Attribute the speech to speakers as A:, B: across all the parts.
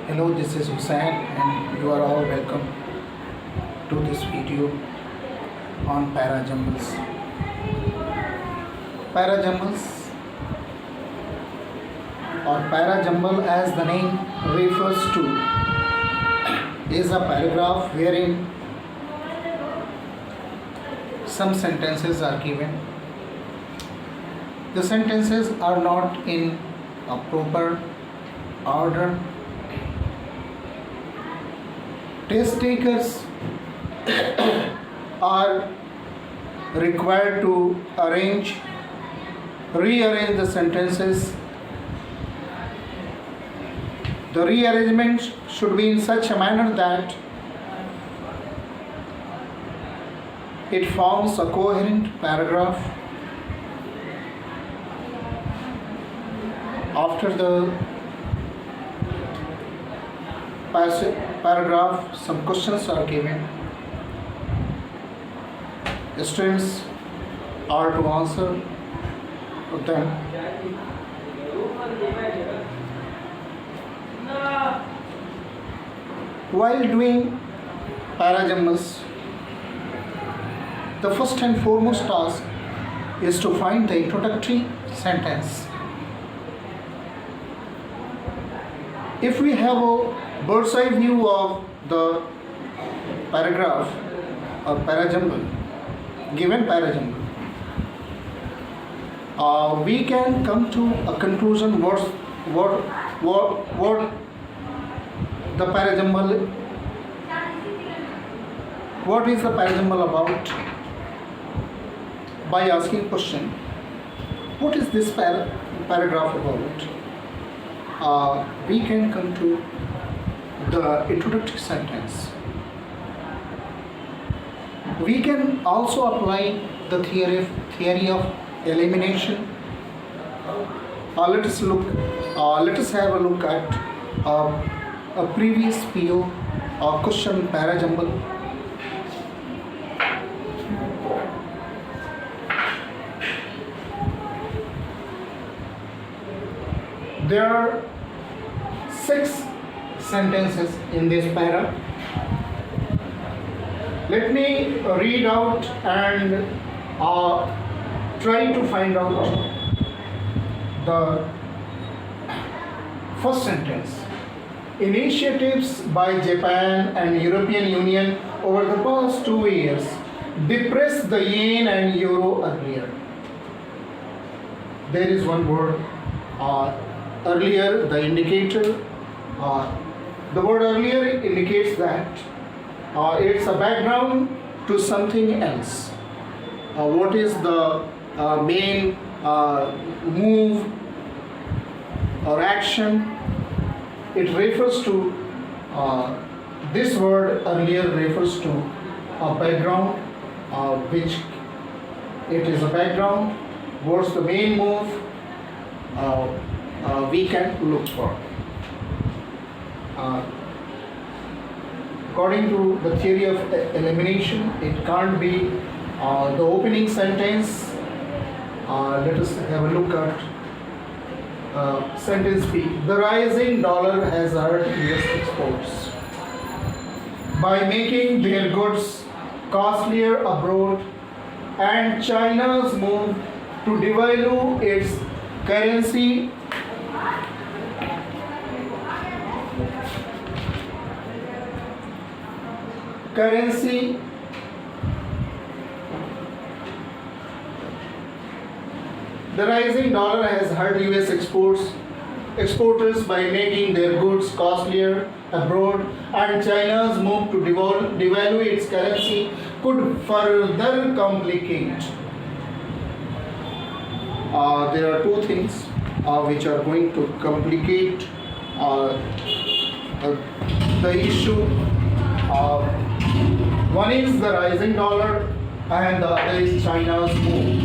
A: Hello, this is Hussain and you are all welcome to this video on Parajumbles. Parajumbles or Parajumble, as the name refers to, is a paragraph wherein some sentences are given. The sentences are not in a proper order. Test takers are required to rearrange the sentences. The rearrangement should be in such a manner that it forms a coherent paragraph. After the paragraph, some questions are given. The students are to answer them. While doing parajumbles, the first and foremost task is to find the introductory sentence. If we have a bird's eye view of the paragraph or parajumble, given parajumble, we can come to a conclusion what the parajumble, what is the parajumble about, by asking question, what is this paragraph about? We can come to the introductory sentence. We can also apply the theory of elimination. Let us have a look at a previous PO question parajumble. There are 6 sentences in this para. Let me read out and try to find out the first sentence. Initiatives by Japan and European Union over the past 2 years depressed the yen and euro earlier. There is one word earlier, the indicator. The word earlier indicates that it's a background to something else. What is the main move or action? It refers to, this word earlier refers to a background, which it is a background. What's the main move we can look for? According to the theory of elimination, it can't be the opening sentence. Let us have a look at sentence B. The rising dollar has hurt US exports by making their goods costlier abroad, and China's move to devalue its currency The rising dollar has hurt US exporters by making their goods costlier abroad, and China's move to devalue its currency could further complicate. There are 2 things which are going to complicate the issue. One is the rising dollar and the other is China's move.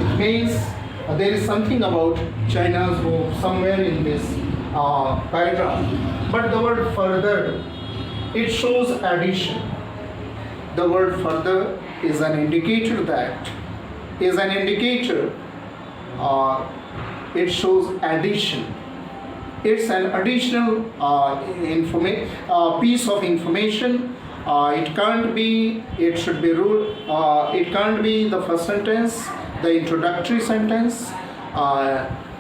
A: It means there is something about China's move somewhere in this paragraph. But the word further, it shows addition. The word further is an indicator it shows addition. it's an additional piece of information. It can't be, it should be ruled, it can't be the first sentence, the introductory sentence.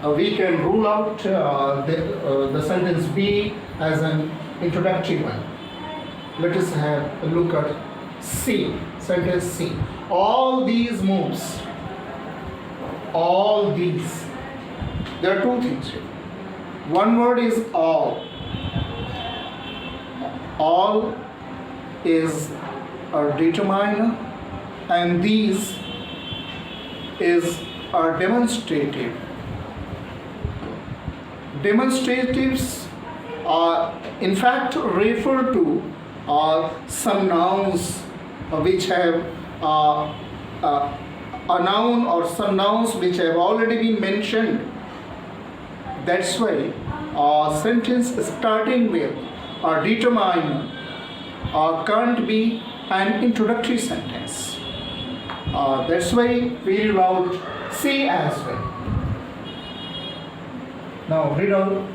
A: We can rule out the sentence B as an introductory one. Let us have a look at C, sentence C. All these moves, all these, there are two things here. One word is all. All is a determiner, and these is a demonstrative. Demonstratives in fact refer to some nouns which have a noun or some nouns which have already been mentioned. That's why a sentence starting with a determiner can't be an introductory sentence. That's why we rule out C as well. Now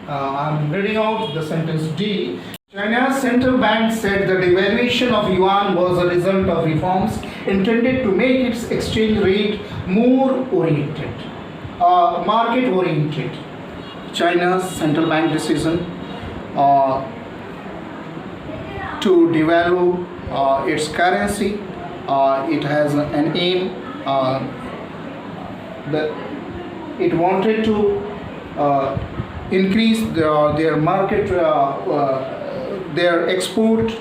A: I'm reading out the sentence D. China's central bank said the devaluation of yuan was a result of reforms intended to make its exchange rate more oriented, market oriented. China's central bank decision to devalue its currency. It has an aim that it wanted to increase their market, their export,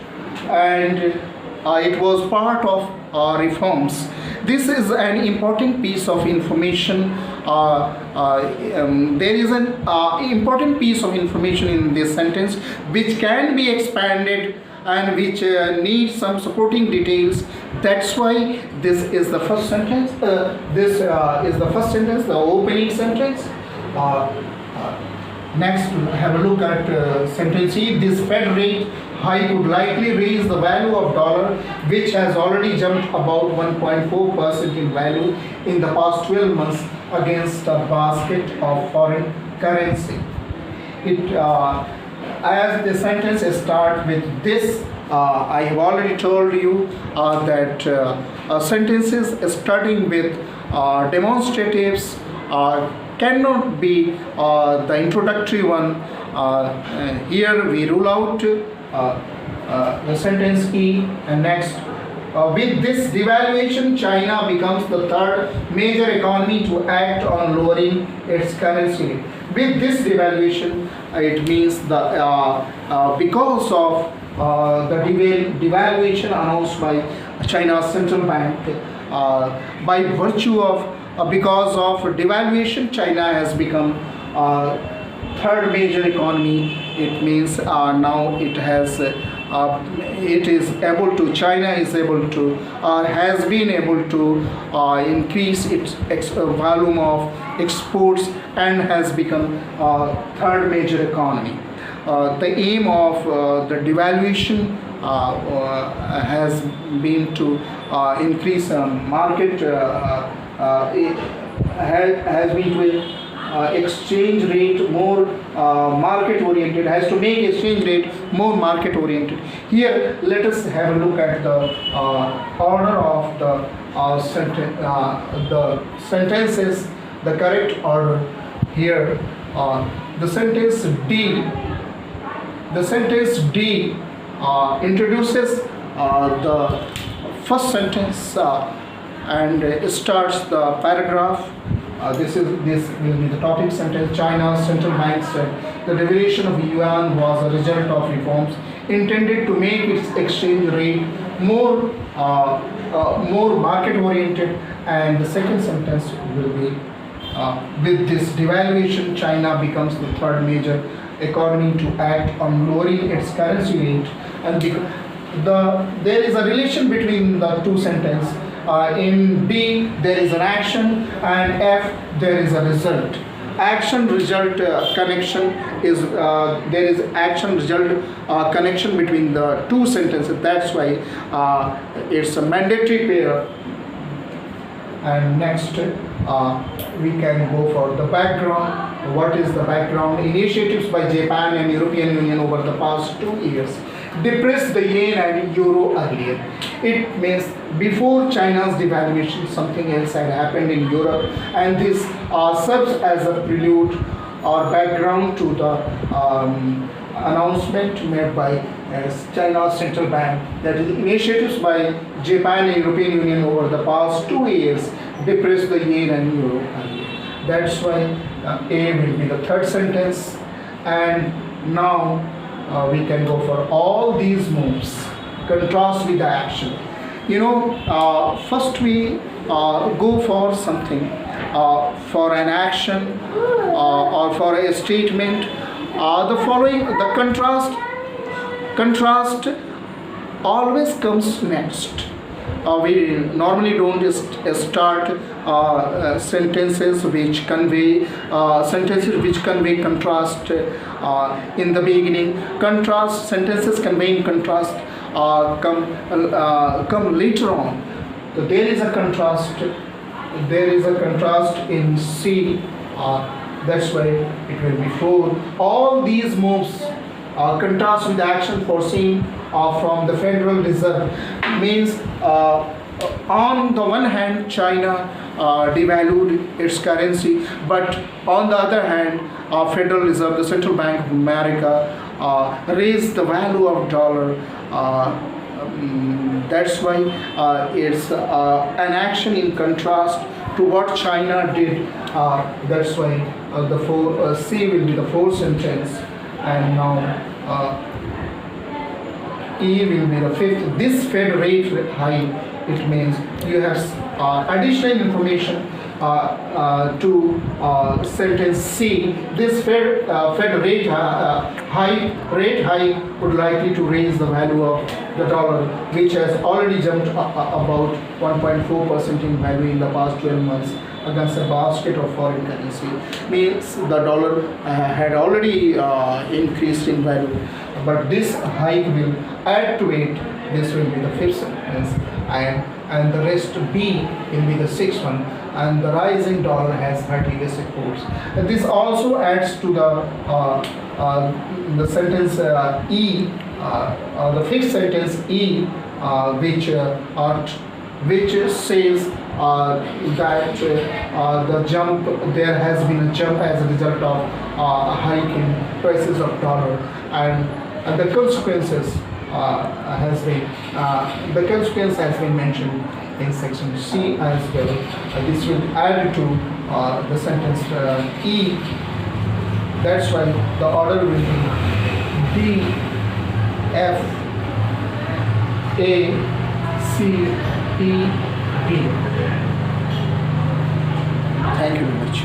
A: and it was part of reforms. This is an important piece of information. There is an important piece of information in this sentence which can be expanded and which needs some supporting details. That's why this is the first sentence. This is the first sentence, the opening sentence. Next, have a look at sentence E. This Fed rate hike would likely raise the value of dollar, which has already jumped about 1.4% in value in the past 12 months against a basket of foreign currency. It as the sentence starts with this, I have already told you that sentences starting with demonstratives cannot be the introductory one. Here we rule out the sentence E. And next, with this devaluation, China becomes the third major economy to act on lowering its currency rate. With this devaluation, it means the because of the devaluation announced by China's central bank, by virtue of because of devaluation, China has become third major economy. It means now it has it is able to, China is able to has been able to increase its volume of exports and has become third major economy. The aim of the devaluation has been to increase market has been to exchange rate more market oriented, has to make exchange rate more market oriented. Here let us have a look at the order of the sentences, the correct order. Here the sentence D introduces the first sentence and starts the paragraph. This will be the topic sentence. China's central bank said the devaluation of yuan was a result of reforms intended to make its exchange rate more market oriented. And the second sentence will be with this devaluation, China becomes the third major economy to act on lowering its currency rate. And there is a relation between the two sentences. In D there is an action, and F there is a result. Action result connection is there is action result connection between the two sentences. That's why it's a mandatory pair. And next we can go for the background. what is the background? Initiatives by Japan and European Union over the past 2 years depressed the yen and euro earlier. It means before China's devaluation, something else had happened in Europe, and this serves as a prelude or background to the announcement made by China's central bank, that is initiatives by Japan and European Union over the past 2 years depressed the yen and euro earlier. That's why A will be the third sentence, and now we can go for all these moves. Contrast with the action. First we go for something, for an action or for a statement. The contrast always comes next. We normally don't start sentences which convey contrast in the beginning. Contrast sentences conveying contrast come later on. So there is a contrast. There is a contrast in C. That's why it will be 4. All these moves contrast with the action foreseen from the Federal Reserve. Means on the one hand, China devalued its currency, but on the other hand, Federal Reserve, the Central Bank of America, raised the value of dollar. That's why it's an action in contrast to what China did. That's why the C will be the fourth sentence, and now E will be the fifth. This Fed rate hike, it means you have additional information to sentence C. This Fed rate hike would likely to raise the value of the dollar, which has already jumped about 1.4% in value in the past 12 months against a basket of foreign currency. Means the dollar had already increased in value, but this hike will add to it. This will be the fifth sentence, and the rest B will be the sixth one. And the rising dollar has 30 basic points. And this also adds to the sentence E, the fifth sentence E, which says that there has been a jump as a result of a hike in prices of dollar, and the consequences has been mentioned in section C as well. This will add to the sentence E. That's why the order will be D, F, A, C, E, B. Thank you very much.